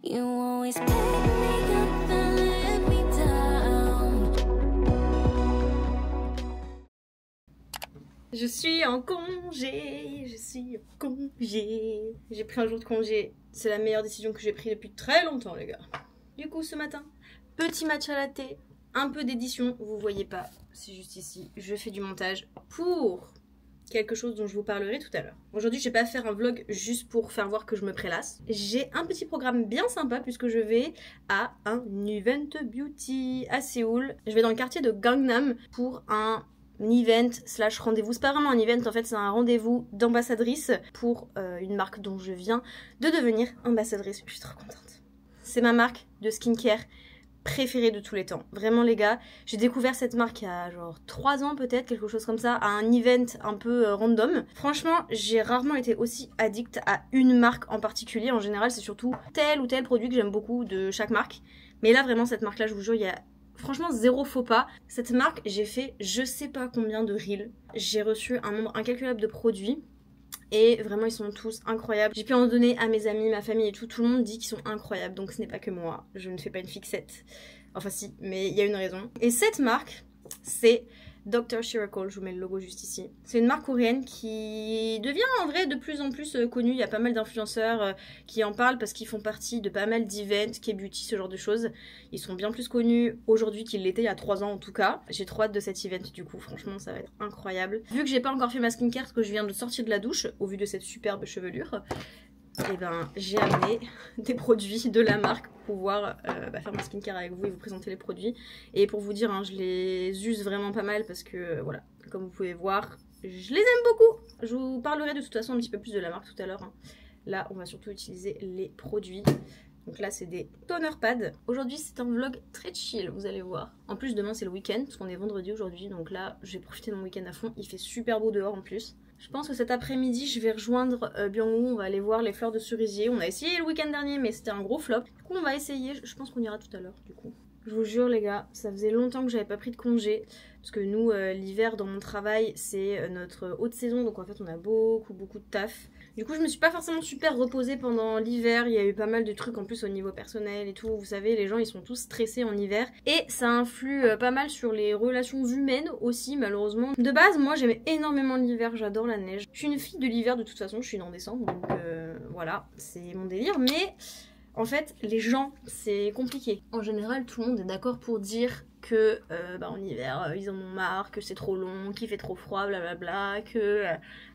You always pick me up and let me down. Je suis en congé, J'ai pris un jour de congé, c'est la meilleure décision que j'ai prise depuis très longtemps les gars. Du coup ce matin, petit match à latte, un peu d'édition, vous voyez pas, c'est juste ici. Je fais du montage pour quelque chose dont je vous parlerai tout à l'heure. Aujourd'hui je vais pas faire un vlog juste pour faire voir que je me prélasse. J'ai un petit programme bien sympa puisque je vais à un event beauty à Séoul. Je vais dans le quartier de Gangnam pour un event slash rendez-vous. C'est pas vraiment un event en fait, c'est un rendez-vous d'ambassadrice pour une marque dont je viens de devenir ambassadrice. Je suis trop contente. C'est ma marque de skincare préférée de tous les temps. Vraiment les gars, j'ai découvert cette marque il y a genre 3 ans peut-être, quelque chose comme ça, à un event un peu random. Franchement, j'ai rarement été aussi addict à une marque en particulier. En général, c'est surtout tel ou tel produit que j'aime beaucoup de chaque marque. Mais là vraiment cette marque là, je vous jure, il y a franchement zéro faux pas. Cette marque, j'ai fait je sais pas combien de reels. J'ai reçu un nombre incalculable de produits. Et vraiment ils sont tous incroyables. J'ai pu en donner à mes amis, ma famille et tout. Tout le monde dit qu'ils sont incroyables. Donc ce n'est pas que moi. Je ne fais pas une fixette. Enfin si, mais il y a une raison. Et cette marque, c'est Dr. Shirako, je vous mets le logo juste ici. C'est une marque coréenne qui devient en vrai de plus en plus connue. Il y a pas mal d'influenceurs qui en parlent parce qu'ils font partie de pas mal d'events, K-beauty, ce genre de choses. Ils sont bien plus connus aujourd'hui qu'ils l'étaient il y a 3 ans en tout cas. J'ai trop hâte de cet event du coup, franchement ça va être incroyable. Vu que j'ai pas encore fait ma skincare parce que je viens de sortir de la douche, au vu de cette superbe chevelure, et ben j'ai amené des produits de la marque pour pouvoir faire ma skincare avec vous et vous présenter les produits. Et pour vous dire, hein, je les use vraiment pas mal parce que voilà, comme vous pouvez voir, je les aime beaucoup. Je vous parlerai de toute façon un petit peu plus de la marque tout à l'heure. Hein. Là, on va surtout utiliser les produits. Donc là, c'est des toner pads. Aujourd'hui, c'est un vlog très chill, vous allez voir. En plus, demain, c'est le week-end, parce qu'on est vendredi aujourd'hui. Donc là, je vais profiter de mon week-end à fond. Il fait super beau dehors en plus. Je pense que cet après-midi, je vais rejoindre Byung-woo. On va aller voir les fleurs de cerisier. On a essayé le week-end dernier, mais c'était un gros flop. Du coup, on va essayer. Je pense qu'on ira tout à l'heure, du coup. Je vous jure, les gars, ça faisait longtemps que j'avais pas pris de congé. Parce que nous, l'hiver, dans mon travail, c'est notre haute saison. Donc en fait, on a beaucoup de taf. Du coup, je me suis pas forcément super reposée pendant l'hiver. Il y a eu pas mal de trucs en plus au niveau personnel et tout. Vous savez, les gens, ils sont tous stressés en hiver. Et ça influe pas mal sur les relations humaines aussi, malheureusement. De base, moi, j'aime énormément l'hiver. J'adore la neige. Je suis une fille de l'hiver de toute façon. Je suis née en décembre. Donc voilà, c'est mon délire. Mais en fait, les gens, c'est compliqué. En général, tout le monde est d'accord pour dire que en hiver, ils en ont marre, que c'est trop long, qu'il fait trop froid, blablabla, que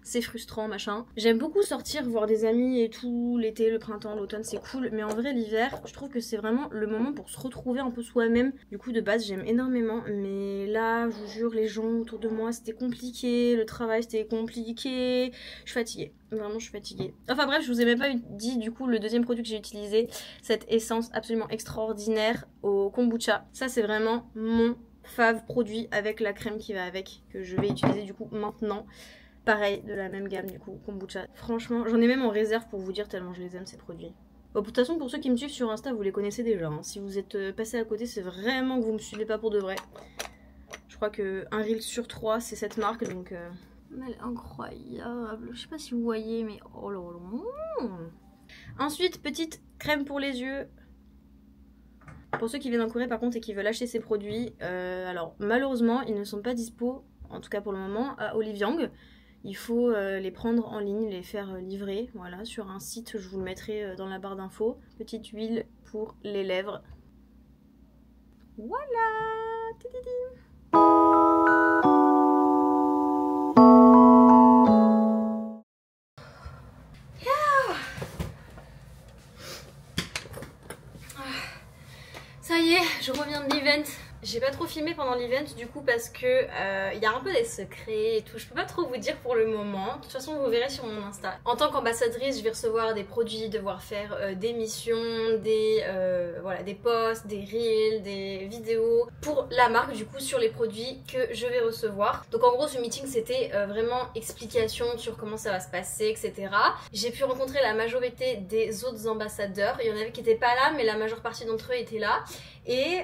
c'est frustrant, machin. J'aime beaucoup sortir, voir des amis et tout, l'été, le printemps, l'automne, c'est cool. Mais en vrai, l'hiver, je trouve que c'est vraiment le moment pour se retrouver un peu soi-même. Du coup, de base, j'aime énormément. Mais là, je vous jure, les gens autour de moi, c'était compliqué. Le travail, c'était compliqué. Je suis fatiguée. Vraiment, je suis fatiguée. Enfin bref, je vous ai même pas dit du coup le deuxième produit que j'ai utilisé. Cette essence absolument extraordinaire au kombucha. Ça, c'est vraiment mon fave produit avec la crème qui va avec, que je vais utiliser du coup maintenant. Pareil, de la même gamme du coup, kombucha. Franchement, j'en ai même en réserve pour vous dire tellement je les aime ces produits. Bon, de toute façon, pour ceux qui me suivent sur Insta, vous les connaissez déjà. Hein. Si vous êtes passé à côté, c'est vraiment que vous me suivez pas pour de vrai. Je crois que un reel sur 3, c'est cette marque, donc elle est incroyable. Je sais pas si vous voyez, mais oh là là. Ensuite, petite crème pour les yeux. Pour ceux qui viennent en Corée par contre et qui veulent acheter ces produits, alors malheureusement ils ne sont pas dispo, en tout cas pour le moment, à Oliviang. Il faut les prendre en ligne, les faire livrer, voilà, sur un site, je vous le mettrai dans la barre d'infos. Petite huile pour les lèvres. Voilà. Ça y est, je reviens de l'event. J'ai pas trop filmé pendant l'event du coup parce que y a un peu des secrets et tout. Je peux pas trop vous dire pour le moment. De toute façon vous verrez sur mon Insta. En tant qu'ambassadrice, je vais recevoir des produits, devoir faire des missions, voilà, des posts, des reels, des vidéos pour la marque du coup sur les produits que je vais recevoir. Donc en gros ce meeting c'était vraiment explication sur comment ça va se passer, etc. J'ai pu rencontrer la majorité des autres ambassadeurs. Il y en avait qui étaient pas là mais la majeure partie d'entre eux étaient là. Et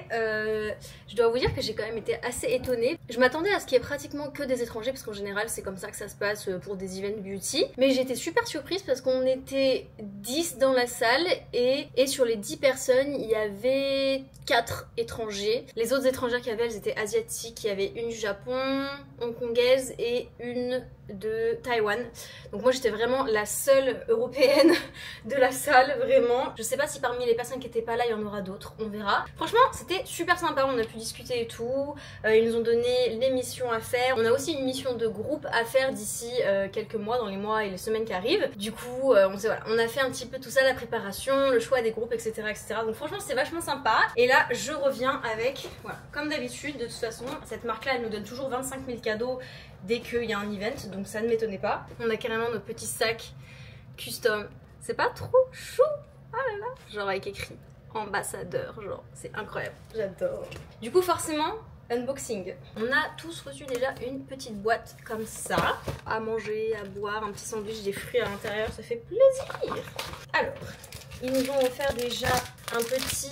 je dois vous dire que j'ai quand même été assez étonnée. Je m'attendais à ce qu'il y ait pratiquement que des étrangers parce qu'en général c'est comme ça que ça se passe pour des events beauty. Mais j'étais super surprise parce qu'on était 10 dans la salle et sur les 10 personnes il y avait 4 étrangers. Les autres étrangères qu'il y avait elles étaient asiatiques, il y avait une du Japon, hongkongaise et une de Taïwan. Donc moi j'étais vraiment la seule européenne de la salle, vraiment. Je sais pas si parmi les personnes qui étaient pas là il y en aura d'autres, on verra. Franchement c'était super sympa, on a pu discuter et tout. Ils nous ont donné les missions à faire. On a aussi une mission de groupe à faire d'ici quelques mois, dans les mois et les semaines qui arrivent. Du coup on a fait un petit peu tout ça, la préparation, le choix des groupes, etc. Donc franchement c'était vachement sympa. Et là je reviens avec, voilà, comme d'habitude, de toute façon cette marque là elle nous donne toujours 25 000 cadeaux dès qu'il y a un event, donc ça ne m'étonnait pas. On a carrément nos petits sacs custom. C'est pas trop chou? Ah là là, genre avec écrit ambassadeur, genre c'est incroyable, j'adore. Du coup forcément, unboxing. On a tous reçu déjà une petite boîte comme ça, à manger, à boire, un petit sandwich, des fruits à l'intérieur, ça fait plaisir. Alors, ils nous ont offert déjà un petit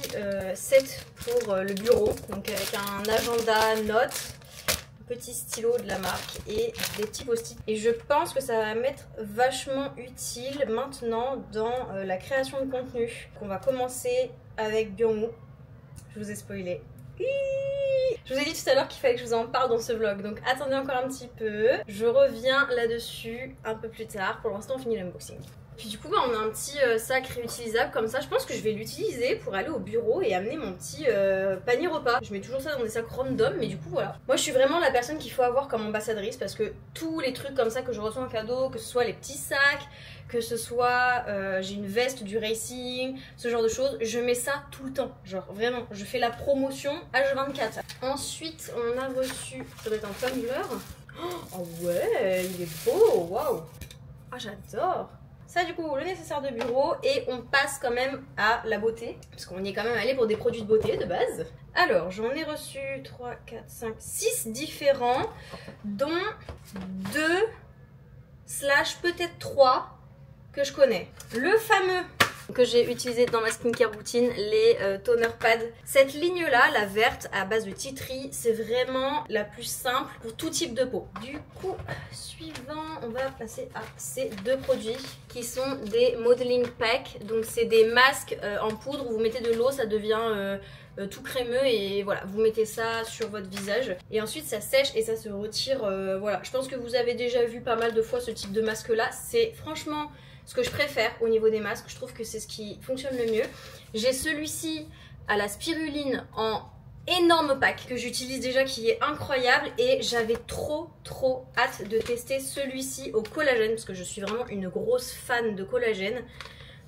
set pour le bureau, donc avec un agenda, notes, petit stylo de la marque et des petits post-it. Et je pense que ça va m'être vachement utile maintenant dans la création de contenu. On va commencer avec Byung-woo. Je vous ai spoilé. Je vous ai dit tout à l'heure qu'il fallait que je vous en parle dans ce vlog, donc attendez encore un petit peu. Je reviens là-dessus un peu plus tard. Pour l'instant on finit l'unboxing. Puis du coup on a un petit sac réutilisable comme ça. Je pense que je vais l'utiliser pour aller au bureau et amener mon petit panier repas. Je mets toujours ça dans des sacs random, mais du coup voilà. Moi je suis vraiment la personne qu'il faut avoir comme ambassadrice, parce que tous les trucs comme ça que je reçois en cadeau, que ce soit les petits sacs, que ce soit j'ai une veste du racing, ce genre de choses, je mets ça tout le temps. Genre vraiment, je fais la promotion H24. Ensuite on a reçu, ça doit être un tumbler. Oh ouais, il est beau, waouh. Ah j'adore. Ça du coup le nécessaire de bureau, et on passe quand même à la beauté, parce qu'on y est quand même allé pour des produits de beauté de base. Alors j'en ai reçu 3, 4, 5, 6 différents, dont 2 / peut-être 3 que je connais. Le fameux que j'ai utilisé dans ma skincare routine, les toner pads. Cette ligne là, la verte à base de tea tree, c'est vraiment la plus simple pour tout type de peau. Du coup, suivant, on va passer à ces 2 produits qui sont des modeling packs. Donc c'est des masques en poudre où vous mettez de l'eau, ça devient tout crémeux, et voilà, vous mettez ça sur votre visage et ensuite ça sèche et ça se retire. Voilà, je pense que vous avez déjà vu pas mal de fois ce type de masque là. C'est franchement ce que je préfère au niveau des masques, je trouve que c'est ce qui fonctionne le mieux. J'ai celui-ci à la spiruline en énorme pack que j'utilise déjà, qui est incroyable, et j'avais trop hâte de tester celui-ci au collagène parce que je suis vraiment une grosse fan de collagène.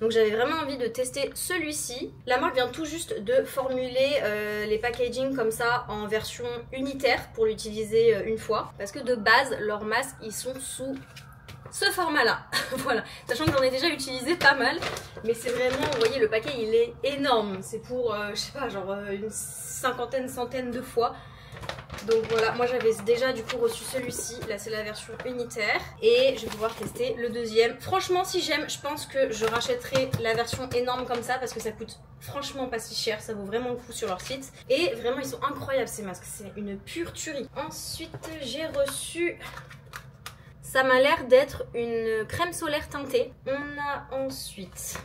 Donc j'avais vraiment envie de tester celui-ci. La marque vient tout juste de formuler les packaging comme ça en version unitaire pour l'utiliser une fois, parce que de base leurs masques ils sont sous ce format là. Voilà, sachant que j'en ai déjà utilisé pas mal, mais c'est vraiment, vous voyez, le paquet il est énorme, c'est pour je sais pas, genre une centaine de fois. Donc voilà, moi j'avais déjà du coup reçu celui-ci, là c'est la version unitaire, et je vais pouvoir tester le deuxième. Franchement si j'aime, je pense que je rachèterai la version énorme comme ça, parce que ça coûte franchement pas si cher, ça vaut vraiment le coup sur leur site, et vraiment ils sont incroyables ces masques, c'est une pure tuerie. Ensuite j'ai reçu, ça m'a l'air d'être une crème solaire teintée. On a ensuite,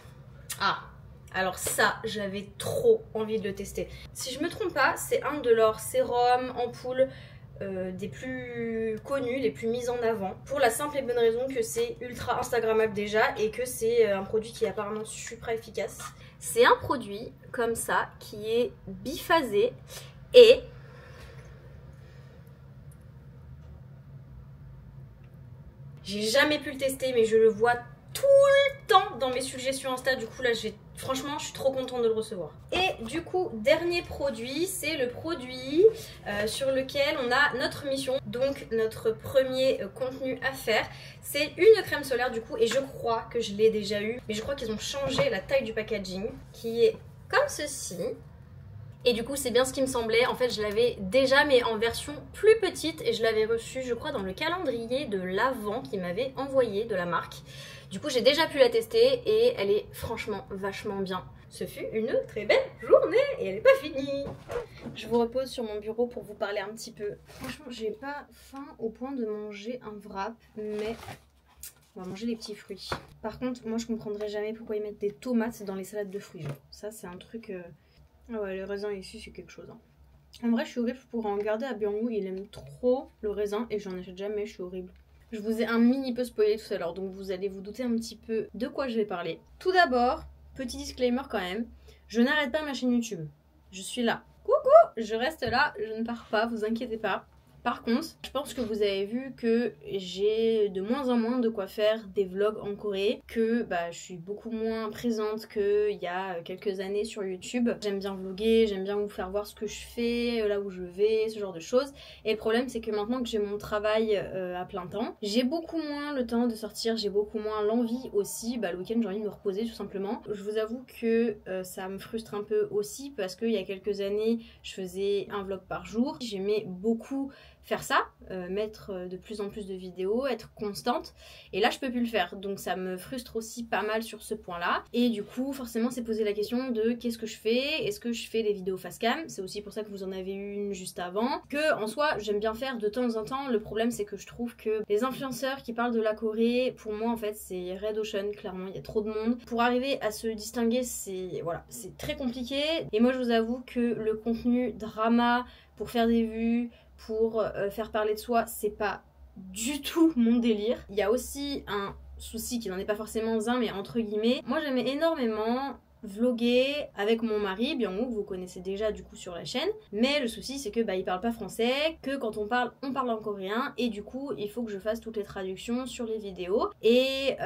alors ça, j'avais trop envie de le tester. Si je me trompe pas, c'est un de leurs sérums ampoules des plus connus, les plus mis en avant, pour la simple et bonne raison que c'est ultra instagrammable déjà, et que c'est un produit qui est apparemment super efficace. C'est un produit comme ça qui est biphasé, et j'ai jamais pu le tester, mais je le vois tout le temps dans mes suggestions Insta. Du coup là franchement je suis trop contente de le recevoir. Et du coup dernier produit, c'est le produit sur lequel on a notre mission, donc notre premier contenu à faire. C'est une crème solaire du coup, et je crois que je l'ai déjà eu, mais je crois qu'ils ont changé la taille du packaging, qui est comme ceci. Et du coup c'est bien ce qui me semblait, en fait je l'avais déjà mais en version plus petite, et je l'avais reçue je crois dans le calendrier de l'Avent qu'ils m'avaient envoyé de la marque. Du coup j'ai déjà pu la tester et elle est franchement vachement bien. Ce fut une très belle journée et elle n'est pas finie. Je vous repose sur mon bureau pour vous parler un petit peu. Franchement, j'ai pas faim au point de manger un wrap, mais on va manger les petits fruits. Par contre, moi je comprendrais jamais pourquoi ils mettent des tomates dans les salades de fruits. Genre. Ça, c'est un truc. Ah ouais, le raisin ici, c'est quelque chose. Hein. En vrai, je suis horrible pour en garder à Byung-woo. Il aime trop le raisin et j'en achète jamais. Je suis horrible. Je vous ai un mini peu spoilé tout à l'heure, donc vous allez vous douter un petit peu de quoi je vais parler. Tout d'abord, petit disclaimer quand même, je n'arrête pas ma chaîne YouTube. Je suis là. Coucou, je reste là, je ne pars pas, vous inquiétez pas. Par contre, je pense que vous avez vu que j'ai de moins en moins de quoi faire des vlogs en Corée, que je suis beaucoup moins présente qu'il y a quelques années sur YouTube. J'aime bien vlogger, j'aime bien vous faire voir ce que je fais, là où je vais, ce genre de choses. Et le problème, c'est que maintenant que j'ai mon travail à plein temps, j'ai beaucoup moins le temps de sortir, j'ai beaucoup moins l'envie aussi. Le week-end, j'ai envie de me reposer tout simplement. Je vous avoue que ça me frustre un peu aussi parce qu'il y a quelques années, je faisais un vlog par jour. J'aimais beaucoup faire ça, mettre de plus en plus de vidéos, être constante, et là je peux plus le faire, donc ça me frustre aussi pas mal sur ce point là, et du coup forcément c'est poser la question de qu'est-ce que je fais, est-ce que je fais les vidéos face cam, c'est aussi pour ça que vous en avez eu une juste avant, que en soi j'aime bien faire de temps en temps. Le problème c'est que je trouve que les influenceurs qui parlent de la Corée, pour moi en fait c'est Red Ocean, clairement il y a trop de monde, pour arriver à se distinguer c'est très compliqué, et moi je vous avoue que le contenu drama pour faire des vues, pour faire parler de soi, c'est pas du tout mon délire. Il y a aussi un souci qui n'en est pas forcément un, mais entre guillemets, moi j'aimais énormément vlogger avec mon mari, Byung-woo, que vous connaissez déjà du coup sur la chaîne, mais le souci c'est que il parle pas français, que quand on parle en coréen, et du coup il faut que je fasse toutes les traductions sur les vidéos, et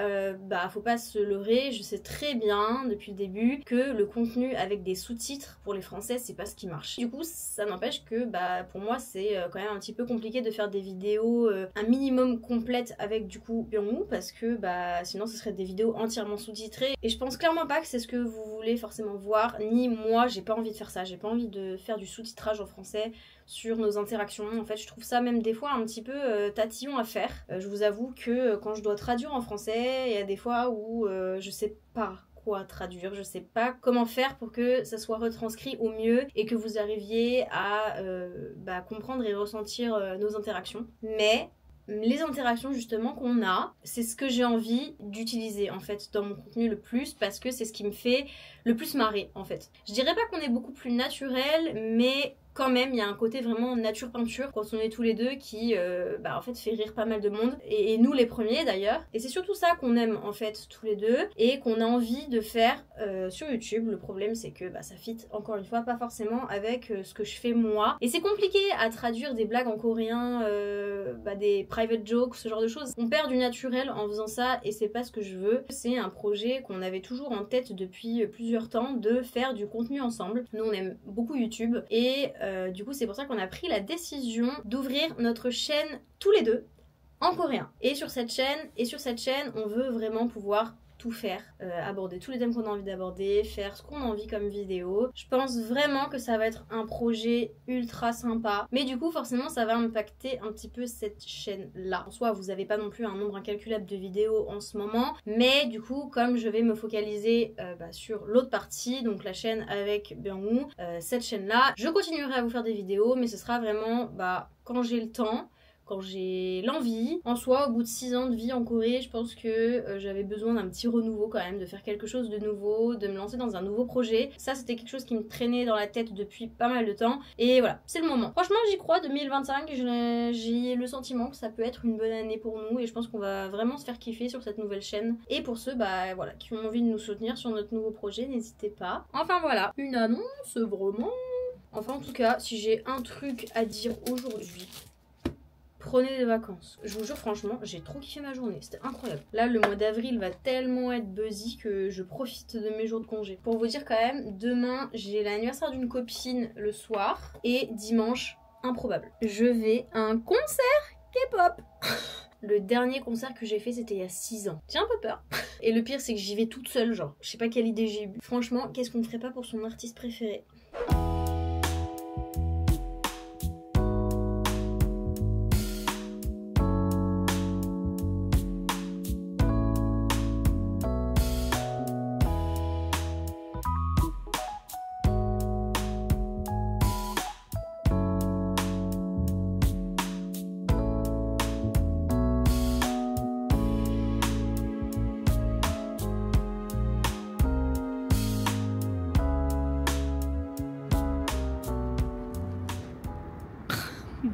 faut pas se leurrer, je sais très bien depuis le début que le contenu avec des sous-titres pour les français c'est pas ce qui marche. Du coup ça n'empêche que pour moi c'est quand même un petit peu compliqué de faire des vidéos un minimum complètes avec du coup Byung-woo, parce que sinon ce serait des vidéos entièrement sous-titrées, et je pense clairement pas que c'est ce que vous voulez forcément voir, ni moi j'ai pas envie de faire ça, j'ai pas envie de faire du sous-titrage en français sur nos interactions. En fait je trouve ça même des fois un petit peu tatillon à faire. Je vous avoue que quand je dois traduire en français, il y a des fois où je sais pas quoi traduire, je sais pas comment faire pour que ça soit retranscrit au mieux et que vous arriviez à comprendre et ressentir nos interactions. Mais les interactions justement qu'on a, c'est ce que j'ai envie d'utiliser en fait dans mon contenu le plus, parce que c'est ce qui me fait le plus marrer en fait. Je dirais pas qu'on est beaucoup plus naturel, mais quand même il y a un côté vraiment nature peinture quand on est tous les deux qui en fait fait rire pas mal de monde, et nous les premiers d'ailleurs, et c'est surtout ça qu'on aime en fait tous les deux et qu'on a envie de faire sur YouTube. Le problème c'est que ça fit encore une fois pas forcément avec ce que je fais moi, et c'est compliqué à traduire des blagues en coréen, des private jokes, ce genre de choses. On perd du naturel en faisant ça et c'est pas ce que je veux. C'est un projet qu'on avait toujours en tête depuis plusieurs temps, de faire du contenu ensemble. Nous on aime beaucoup YouTube, et du coup c'est pour ça qu'on a pris la décision d'ouvrir notre chaîne tous les deux en coréen. Et sur cette chaîne on veut vraiment pouvoir tout faire, aborder tous les thèmes qu'on a envie d'aborder, faire ce qu'on a envie comme vidéo. Je pense vraiment que ça va être un projet ultra sympa, mais du coup forcément ça va impacter un petit peu cette chaîne là. En soi vous avez pas non plus un nombre incalculable de vidéos en ce moment, mais du coup comme je vais me focaliser sur l'autre partie, donc la chaîne avec Byung-woo, cette chaîne là, je continuerai à vous faire des vidéos, mais ce sera vraiment quand j'ai le temps, quand j'ai l'envie. En soi, au bout de 6 ans de vie en Corée, je pense que j'avais besoin d'un petit renouveau quand même, de faire quelque chose de nouveau, de me lancer dans un nouveau projet. Ça, c'était quelque chose qui me traînait dans la tête depuis pas mal de temps. Et voilà, c'est le moment. Franchement, j'y crois, 2025, j'ai le sentiment que ça peut être une bonne année pour nous, et je pense qu'on va vraiment se faire kiffer sur cette nouvelle chaîne. Et pour ceux qui ont envie de nous soutenir sur notre nouveau projet, n'hésitez pas. Enfin voilà, une annonce vraiment... Enfin en tout cas, si j'ai un truc à dire aujourd'hui... Prenez des vacances. Je vous jure franchement, j'ai trop kiffé ma journée, c'était incroyable. Là le mois d'avril va tellement être buzzy que je profite de mes jours de congé. Pour vous dire quand même, demain j'ai l'anniversaire d'une copine le soir, et dimanche, improbable, je vais à un concert K-pop. Le dernier concert que j'ai fait c'était il y a 6 ans. J'ai un peu peur. Et le pire c'est que j'y vais toute seule, genre je sais pas quelle idée j'ai eue. Franchement, qu'est-ce qu'on ne ferait pas pour son artiste préféré?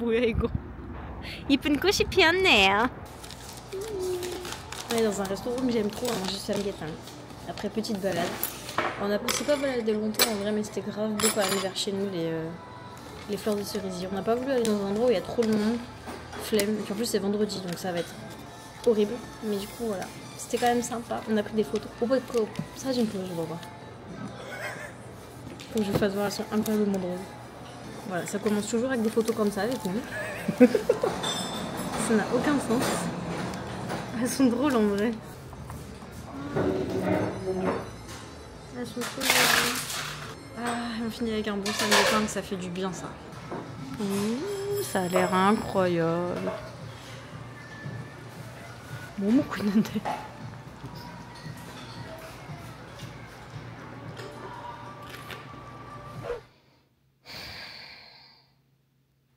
뭐야 이거? 이쁜 꽃이 피었네요. On est dans un restaurant que j'aime trop, à manger samguetin. Après petite balade. On s'est pas baladé longtemps en vrai, mais c'était grave beau quand même vers chez nous les fleurs de cerisier. On n'a pas voulu aller dans un endroit où il y a trop de monde, flemme. Et puis en plus c'est vendredi donc ça va être horrible. Mais du coup voilà, c'était quand même sympa. On a pris des photos. Ça j'ai une photo, je vais voir. Faut que je vous fasse voir, elles sont incroyablement drôles. Voilà, ça commence toujours avec des photos comme ça avec nous. Ça n'a aucun sens. Elles sont drôles en vrai. Elles sont trop drôles. Ah, on finit avec un bon samguetin, ça fait du bien ça. Ouh, ça a l'air incroyable. Bon, mon coup de tête.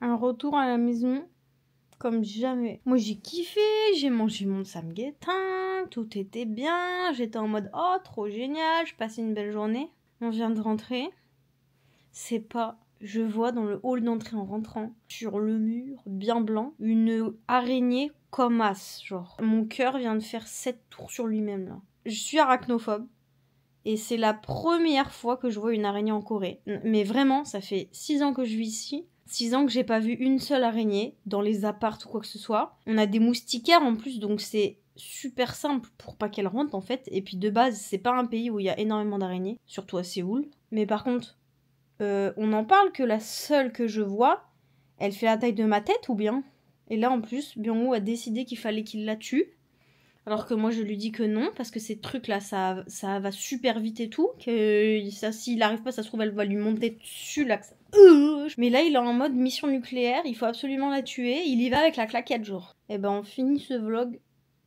Un retour à la maison comme jamais. Moi j'ai kiffé, j'ai mangé mon samguetin, tout était bien, j'étais en mode oh trop génial, je passais une belle journée. On vient de rentrer, c'est pas, je vois dans le hall d'entrée en rentrant, sur le mur bien blanc, une araignée comme as, genre. Mon cœur vient de faire 7 tours sur lui-même là. Je suis arachnophobe. Et c'est la première fois que je vois une araignée en Corée. Mais vraiment, ça fait 6 ans que je vis ici. 6 ans que j'ai pas vu une seule araignée dans les apparts ou quoi que ce soit. On a des moustiquaires en plus, donc c'est super simple pour pas qu'elles rentrent en fait. Et puis de base, c'est pas un pays où il y a énormément d'araignées, surtout à Séoul. Mais par contre, on en parle que la seule que je vois, elle fait la taille de ma tête ou bien. Et là en plus, Byung-woo a décidé qu'il fallait qu'il la tue. Alors que moi je lui dis que non, parce que ces trucs là ça va super vite et tout, que ça, s'il arrive pas, ça se trouve elle va lui monter dessus là. Mais là il est en mode mission nucléaire, il faut absolument la tuer, il y va avec la claquette genre. Et ben on finit ce vlog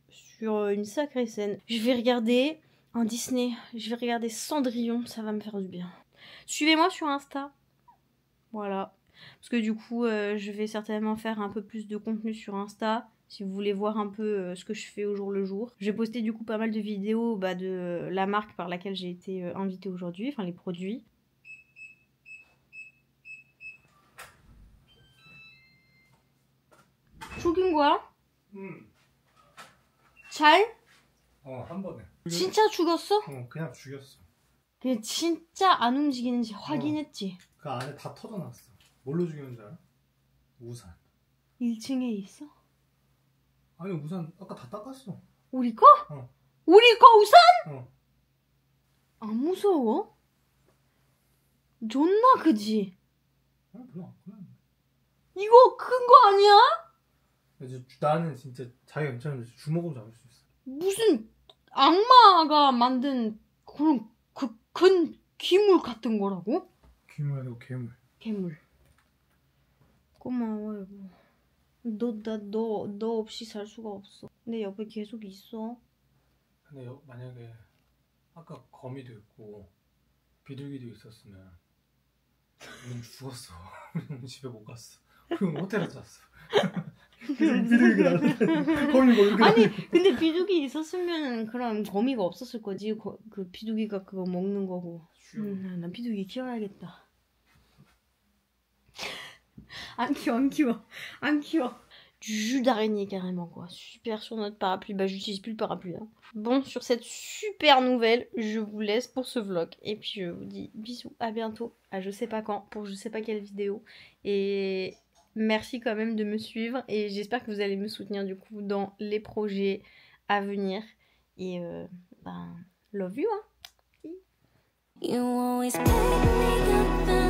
sur une sacrée scène. Je vais regarder un Disney, je vais regarder Cendrillon, ça va me faire du bien. Suivez-moi sur Insta, voilà. Parce que du coup je vais certainement faire un peu plus de contenu sur Insta. Si vous voulez voir un peu ce que je fais au jour le jour. J'ai posté du coup pas mal de vidéos de la marque par laquelle j'ai été invitée aujourd'hui. Enfin les produits. 죽인 거야? 잘? 한 번에. 진짜 죽었어? 그냥 죽였어. 그게 진짜 안 움직이는지 확인했지? 그 안에 다 터져놨어. 뭘로 죽이는 줄 알아? 우산. 1층에 있어? 아니 우산 아까 다 닦았어. 우리 거? 어. 우리 거 우산? 어. 안 무서워? 존나 크지? 별로 안 크네. 이거 큰 거 아니야? 나는 진짜 자기가 괜찮으면 주먹으로 잡을 수 있어. 무슨 악마가 만든 그런 큰 귀물 같은 거라고? 귀물 아니고 괴물. 괴물. 고마워 여보. 너 없이 살 수가 없어. 내 옆에 계속 있어. 근데 만약에 아까 거미도 있고 비둘기도 있었으면 우린 죽었어. 우리는 집에 못 갔어. 그럼 호텔에서 잤어. 비둘기 나한테 거미 뭐 아니 근데 비둘기 있었으면 그럼 거미가 없었을 거지. 그 비둘기가 그거 먹는 거고. 난 비둘기 키워야겠다. 안 키워. Du jus d'araignée carrément quoi. Super sur notre parapluie. Bah j'utilise plus le parapluie. Hein. Bon, sur cette super nouvelle, je vous laisse pour ce vlog. Et puis je vous dis bisous, à bientôt. À je sais pas quand, pour je sais pas quelle vidéo. Et merci quand même de me suivre. Et j'espère que vous allez me soutenir du coup dans les projets à venir. Et love you hein. You always pick me up and